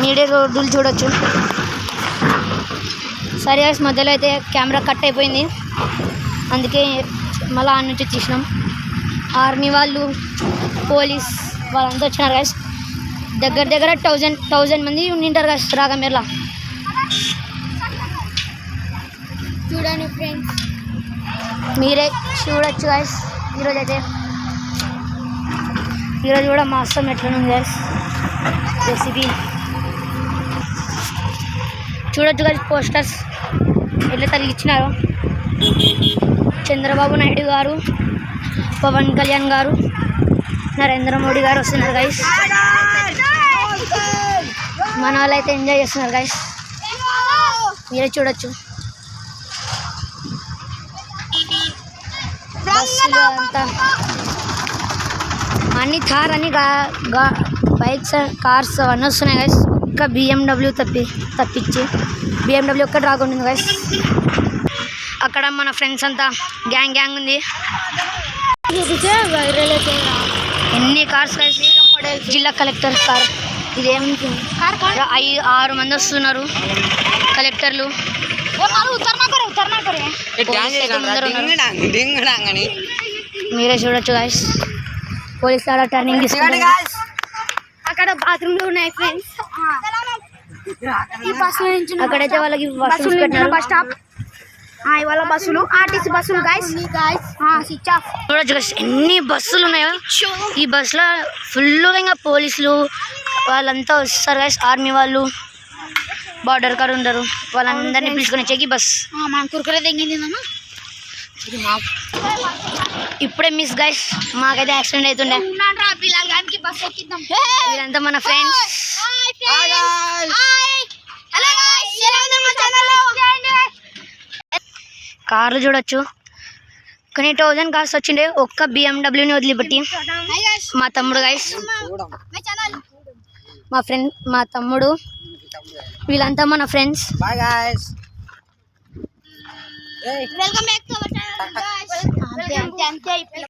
Media రోడ్డులు చూడొచ్చు. సరే guys, మధ్యలో అయితే కెమెరా కట్ అయిపోయింది, అందుకే మళ్ళీ ఆడ నుంచి తీసినాం. ఆర్మీ వాళ్ళు, పోలీస్ వాళ్ళంతా వచ్చినారు గైస్. దగ్గర 1000 మంది ఉండింటారు గైస్ రాగమేర్లా. చూడండి ఫ్రెండ్స్, మీరే చూడొచ్చు గైస్. ఈరోజు కూడా మాసం ఎట్లనుంది గైస్ రెసిపీ చూడొచ్చు గైస్. పోస్టర్స్ ఎట్లా తగిలిచ్చినారో. చంద్రబాబు నాయుడు గారు, పవన్ కళ్యాణ్ గారు, నరేంద్ర మోడీ గారు వస్తున్నారు గైస్. మన వాళ్ళు అయితే ఎంజాయ్ చేస్తున్నారు గైస్, మీరే చూడొచ్చు. బస్సులు అంతా అన్ని థార్ అని బైక్స్ కార్స్ అవన్నీ వస్తున్నాయి గైస్. ఒక్క BMW తప్పించి BMW ఒక్కటి రాకుండా గైస్. అక్కడ మన ఫ్రెండ్స్ అంతా గ్యాంగ్ ఉంది. ఎన్ని కార్స్ గైస్. జిల్లా కలెక్టర్ కార్ ఇదేమి 6 మంది వస్తున్నారు కలెక్టర్లు. మీరే చూడొచ్చు గైస్. పోలీస్ ఆడ టర్నింగ్ తీసుకుంటారు. అక్కడ బాత్రూమ్లు ఉన్నాయి ఫ్రెండ్స్. ఈ బస్సు నుంచి అక్కడైతే వాళ్ళకి బస్సులు పెట్టినారు. బస్ స్టాప్ ఇవాళ బస్సులు ఆర్టీసీ బస్సులు గైస్. Switch off. చూడొచ్చు గైస్ ఎన్ని బస్సులు ఉన్నాయో. ఈ బస్సులో ఫుల్గా ఇంకా పోలీసులు వాళ్ళంతా వస్తారు గైస్. ఆర్మీ వాళ్ళు, బార్డర్ కార్ ఉంటారు, వాళ్ళందరినీ పిలుచుకొని వచ్చేకి బస్. మన కురుకురే తెంగింది. ఇప్పుడే మిస్ గైస్, మాకైతే యాక్సిడెంట్ అవుతుండే. వీళ్ళంతా మన ఫ్రెండ్స్. కార్లు చూడొచ్చు. కానీ 1000 కార్స్ వచ్చిండే ఒక్క BMWని వదిలిపెట్టి. మా తమ్ముడు గైస్, మా తమ్ముడు, వీళ్ళంతా మన friends. Welcome back to our channel.